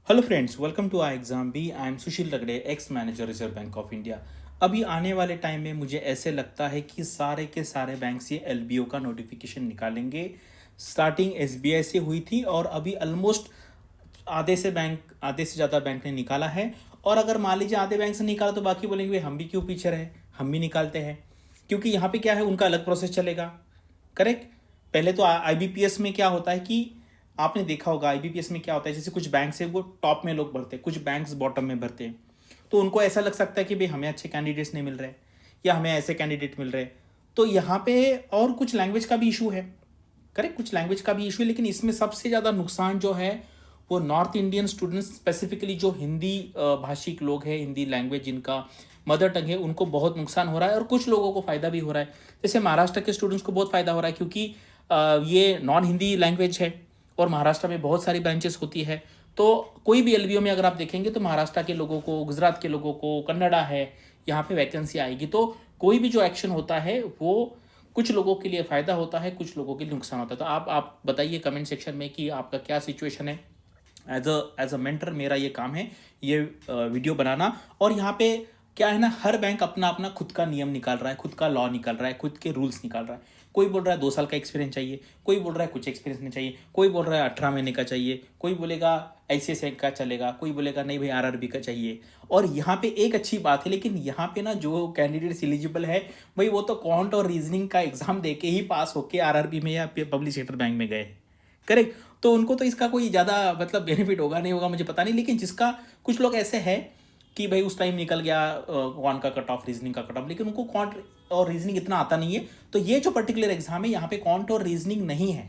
Hello friends, welcome to I exam B. I am Sushil Ragade, ex manager Reserve Bank of India. अभी आने वाले time में मुझे ऐसे लगता है कि सारे के सारे बैंक्स ये एलबीओ का नोटिफिकेशन निकालेंगे। स्टार्टिंग एसबीआई से हुई थी और अभी ऑलमोस्ट आधे से ज़्यादा बैंक ने निकाला है। और अगर मान लीजिए आधे बैंक से निकाला तो बाकी बोलेंगे भाई हम भी क्यों पीछे रहे, हम भी निकालते हैं। क्योंकि यहाँ पे क्या है, उनका अलग प्रोसेस चलेगा। करेक्ट। पहले तो आईबीपीएस में क्या होता है कि आपने देखा होगा आईबीपीएस में क्या होता है, जैसे कुछ बैंक से वो टॉप में लोग भरते हैं, कुछ बैंक्स बॉटम में भरते हैं। तो उनको ऐसा लग सकता है कि भाई हमें अच्छे कैंडिडेट्स नहीं मिल रहे या हमें ऐसे कैंडिडेट मिल रहे। तो यहाँ पे और कुछ लैंग्वेज का भी इशू है। करेक्ट, कुछ लैंग्वेज का भी इशू है, लेकिन इसमें सबसे ज़्यादा नुकसान जो है वो नॉर्थ इंडियन स्टूडेंट्स, स्पेसिफिकली जो हिंदी भाषिक लोग हैं, हिंदी लैंग्वेज जिनका मदर टंग है, उनको बहुत नुकसान हो रहा है। और कुछ लोगों को फ़ायदा भी हो रहा है, जैसे महाराष्ट्र के स्टूडेंट्स को बहुत फ़ायदा हो रहा है क्योंकि ये नॉन हिंदी लैंग्वेज है और महाराष्ट्र में बहुत सारी ब्रांचेस होती है। तो कोई भी एलबीओ में अगर आप देखेंगे तो महाराष्ट्र के लोगों को, गुजरात के लोगों को, कन्नड़ा है, यहाँ पे वैकेंसी आएगी। तो कोई भी जो एक्शन होता है वो कुछ लोगों के लिए फ़ायदा होता है, कुछ लोगों के लिए नुकसान होता है। तो आप बताइए कमेंट सेक्शन में कि आपका क्या सिचुएशन है। एज अ मेंटर मेरा ये काम है, ये वीडियो बनाना। और यहाँ पे क्या है ना, हर बैंक अपना अपना खुद का नियम निकाल रहा है, खुद का लॉ निकाल रहा है, खुद के रूल्स निकाल रहा है। कोई बोल रहा है 2 साल का एक्सपीरियंस चाहिए, कोई बोल रहा है कुछ एक्सपीरियंस नहीं चाहिए, कोई बोल रहा है 18 महीने का चाहिए, कोई बोलेगा ऐसे का चलेगा, कोई बोलेगा नहीं भाई आरआरबी का चाहिए। और यहाँ पे एक अच्छी बात है, लेकिन यहाँ पे ना जो कैंडिडेट्स एलिजिबल है भाई वो तो क्वांट और रीजनिंग का एग्जाम दे के ही पास होके आरआरबी में या पब्लिक सेक्टर बैंक में गए। करेक्ट। तो उनको तो इसका कोई ज़्यादा मतलब बेनिफिट होगा नहीं होगा मुझे पता नहीं, लेकिन जिसका कुछ लोग ऐसे हैं कि भाई उस टाइम निकल गया क्वांट का कट ऑफ, रीजनिंग का कट ऑफ, लेकिन उनको क्वांट और रीजनिंग इतना आता नहीं है। तो ये जो पर्टिकुलर एग्जाम है यहाँ पे क्वांट और रीजनिंग नहीं है,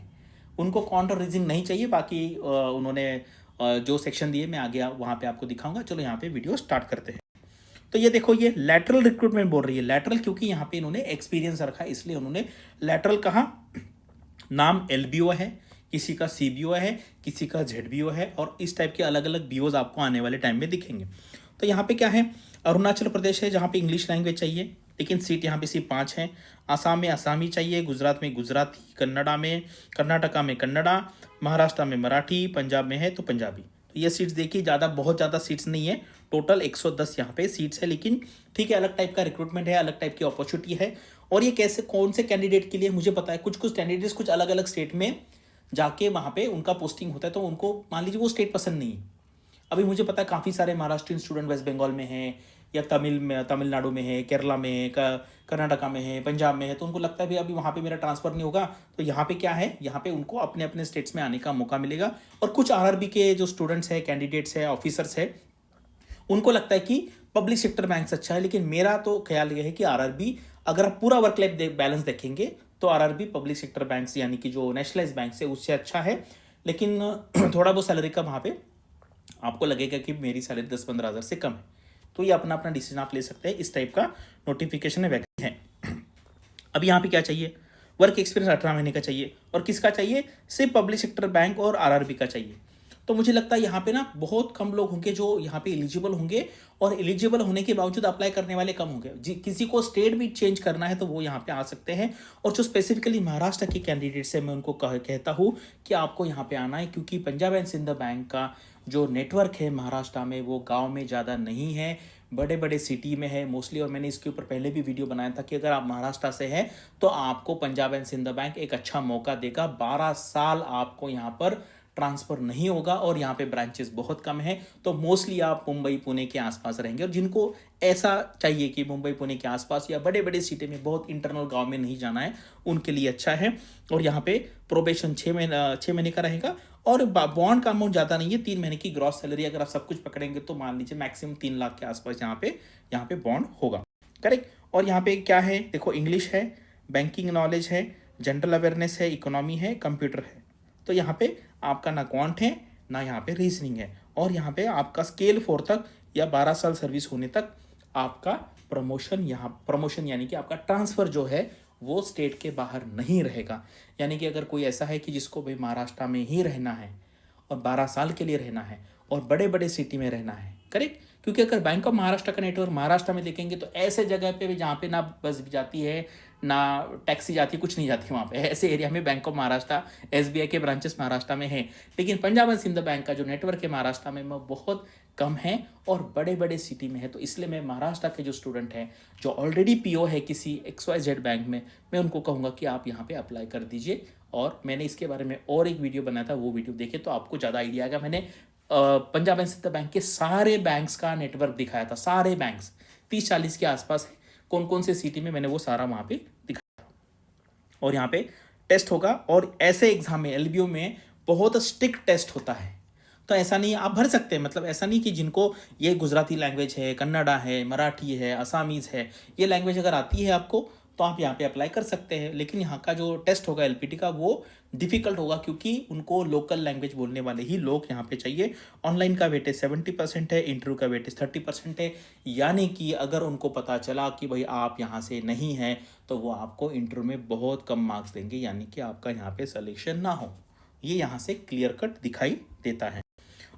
उनको क्वांट और रीजनिंग नहीं चाहिए। बाकी उन्होंने जो सेक्शन दिए मैं आगे वहाँ पे आपको दिखाऊंगा। चलो यहाँ पे वीडियो स्टार्ट करते हैं। तो ये देखो, ये लैटरल रिक्रूटमेंट बोल रही है। लैटरल क्योंकि यहाँ पे इन्होंने एक्सपीरियंस रखा है इसलिए उन्होंने लैटरल कहा। नाम एलबीओ है, किसी का सीबीओ है, किसी का जेडबीओ है, और इस टाइप के अलग अलग बीओज आपको आने वाले टाइम में दिखेंगे। तो यहाँ पे क्या है, अरुणाचल प्रदेश है जहाँ पे इंग्लिश लैंग्वेज चाहिए, लेकिन सीट यहाँ पे सिर्फ 5 है। आसाम में आसामी चाहिए, गुजरात में गुजराती, कन्नड़ा में कर्नाटका में कन्नड़ा, महाराष्ट्र में मराठी, पंजाब में है तो पंजाबी। तो ये सीट्स देखिए, बहुत ज़्यादा सीट्स नहीं है, टोटल 110 यहाँ पे सीट्स है। लेकिन ठीक है, अलग टाइप का रिक्रूटमेंट है, अलग टाइप की अपॉर्चुनिटी है। और ये कैसे, कौन से कैंडिडेट के लिए मुझे पता है। कुछ कुछ कैंडिडेट्स कुछ अलग अलग स्टेट में जाके वहाँ पे उनका पोस्टिंग होता है, तो उनको मान लीजिए वो स्टेट पसंद नहीं है। अभी मुझे पता है काफ़ी सारे महाराष्ट्रियन स्टूडेंट वेस्ट बंगाल में हैं, या तमिलनाडु में है, केरला में है, कर्नाटका में है, पंजाब में है। तो उनको लगता है भाई अभी वहाँ पे मेरा ट्रांसफ़र नहीं होगा, तो यहाँ पे क्या है, यहाँ पे उनको अपने अपने स्टेट्स में आने का मौका मिलेगा। और कुछ आरआरबी के जो स्टूडेंट्स हैं, कैंडिडेट्स हैं, ऑफिसर्स हैं, उनको लगता है कि पब्लिक सेक्टर बैंक अच्छा है। लेकिन मेरा तो ख्याल ये है कि आरआरबी, अगर आप पूरा वर्क लाइफ बैलेंस देखेंगे तो आरआरबी पब्लिक सेक्टर बैंक यानी कि जो नेशनलाइज बैंक है उससे अच्छा है। लेकिन थोड़ा बहुत सैलरी का वहाँ पे आपको लगेगा कि मेरी सैलरी 10-15 हज़ार से कम है। तो ये अपना अपना डिसीजन आप ले सकते हैं। इस टाइप का नोटिफिकेशन है, वैकेंसी है। अब यहाँ पे क्या चाहिए, वर्क एक्सपीरियंस 18 महीने का चाहिए। और किसका चाहिए, सिर्फ पब्लिक सेक्टर बैंक और आरआरबी का चाहिए। तो मुझे लगता है यहाँ पे ना बहुत कम लोग होंगे जो यहाँ पे एलिजिबल होंगे, और एलिजिबल होने के बावजूद अप्लाई करने वाले कम होंगे। किसी को स्टेट भी चेंज करना है तो वो यहाँ पे आ सकते हैं। और जो स्पेसिफिकली महाराष्ट्र के कैंडिडेट्स हैं, मैं उनको कहता हूँ कि आपको यहाँ पे आना है, क्योंकि पंजाब एंड सिंध बैंक का जो नेटवर्क है महाराष्ट्र में वो गाँव में ज़्यादा नहीं है, बड़े बड़े सिटी में है मोस्टली। और मैंने इसके ऊपर पहले भी वीडियो बनाया था कि अगर आप महाराष्ट्र से हैं तो आपको पंजाब एंड सिंध बैंक एक अच्छा मौका देगा। 12 साल आपको यहाँ पर ट्रांसफ़र नहीं होगा, और यहाँ पे ब्रांचेस बहुत कम है। तो मोस्टली आप मुंबई पुणे के आसपास रहेंगे। और जिनको ऐसा चाहिए कि मुंबई पुणे के आसपास या बड़े बड़े सिटी में, बहुत इंटरनल गांव में नहीं जाना है, उनके लिए अच्छा है। और यहाँ पे प्रोबेशन 6 महीने का रहेगा। और बॉन्ड का अमाउंट ज़्यादा नहीं है, 3 महीने की ग्रॉस सैलरी अगर आप सब कुछ पकड़ेंगे तो मान लीजिए मैक्सिमम 3 लाख के आसपास यहाँ पे बॉन्ड होगा। करेक्ट। और यहाँ पे क्या है, देखो इंग्लिश है, बैंकिंग नॉलेज है, जनरल अवेयरनेस है, इकोनॉमी है, कंप्यूटर है। तो यहाँ पे आपका ना क्वांट है ना यहाँ पे रीजनिंग है। और यहाँ पे आपका स्केल 4 तक या 12 साल सर्विस होने तक आपका प्रमोशन यानी कि आपका ट्रांसफ़र जो है वो स्टेट के बाहर नहीं रहेगा। यानी कि अगर कोई ऐसा है कि जिसको भाई महाराष्ट्र में ही रहना है और 12 साल के लिए रहना है और बड़े बड़े सिटी में रहना है, करेक्ट। क्योंकि अगर बैंक ऑफ महाराष्ट्र का नेटवर्क महाराष्ट्र में देखेंगे तो ऐसे जगह पे भी जहाँ पे ना बस भी जाती है, ना टैक्सी जाती, कुछ नहीं जाती वहाँ पे। ऐसे एरिया में बैंक ऑफ महाराष्ट्र, एसबीआई के ब्रांचेस महाराष्ट्र में हैं, लेकिन पंजाब एंड सिंध बैंक का जो नेटवर्क है महाराष्ट्र में वो बहुत कम है और बड़े बड़े सिटी में है। तो इसलिए मैं महाराष्ट्र के जो स्टूडेंट हैं जो ऑलरेडी पीओ है किसी XYZ बैंक में, मैं उनको कहूँगा कि आप यहाँ पे अप्लाई कर दीजिए। और मैंने इसके बारे में और एक वीडियो बनाया था, वो वीडियो देखे तो आपको ज़्यादा आइडिया आएगा। मैंने पंजाब एंड सिंध बैंक के सारे बैंक्स का नेटवर्क दिखाया था, सारे बैंक्स 30-40 के आसपास है, कौन कौन से सिटी में, मैंने वो सारा वहाँ पे दिखाया था। और यहाँ पे टेस्ट होगा, और ऐसे एग्जाम में एलबीओ में बहुत स्ट्रिक्ट टेस्ट होता है। तो ऐसा नहीं, आप भर सकते हैं, मतलब ऐसा नहीं कि जिनको ये गुजराती लैंग्वेज है, कन्नड़ा है, मराठी है, असामीज़ है, ये लैंग्वेज अगर आती है आपको तो आप यहाँ पे अप्लाई कर सकते हैं। लेकिन यहाँ का जो टेस्ट होगा एलपीटी का वो डिफ़िकल्ट होगा, क्योंकि उनको लोकल लैंग्वेज बोलने वाले ही लोग यहाँ पे चाहिए। ऑनलाइन का वेटेज 70% है, इंटरव्यू का वेटेज 30% है। यानी कि अगर उनको पता चला कि भाई आप यहाँ से नहीं हैं तो वो आपको इंटरव्यू में बहुत कम मार्क्स देंगे, यानी कि आपका यहाँ पे सिलेक्शन ना हो। ये यहाँ से क्लियर कट दिखाई देता है।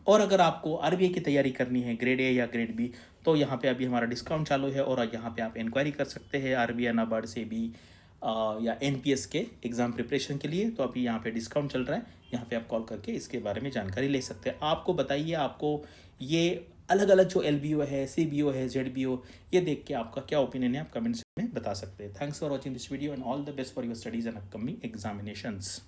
और अगर आपको आरबीआई की तैयारी करनी है ग्रेड ए या ग्रेड बी, तो यहाँ पे अभी हमारा डिस्काउंट चालू है, और यहाँ पे आप इंक्वायरी कर सकते हैं आरबीआई, नाबार्ड से भी या एनपीएस के एग्ज़ाम प्रिपरेशन के लिए। तो अभी यहाँ पे डिस्काउंट चल रहा है, यहाँ पे आप कॉल करके इसके बारे में जानकारी ले सकते हैं। आपको बताइए, आपको ये अलग अलग जो एलबीओ है, सीबीओ है, जेडबीओ, ये देख के आपका क्या ओपिनियन है, आप कमेंट्स में बता सकते हैं। Thanks for watching this video and all the best for your studies and upcoming examinations.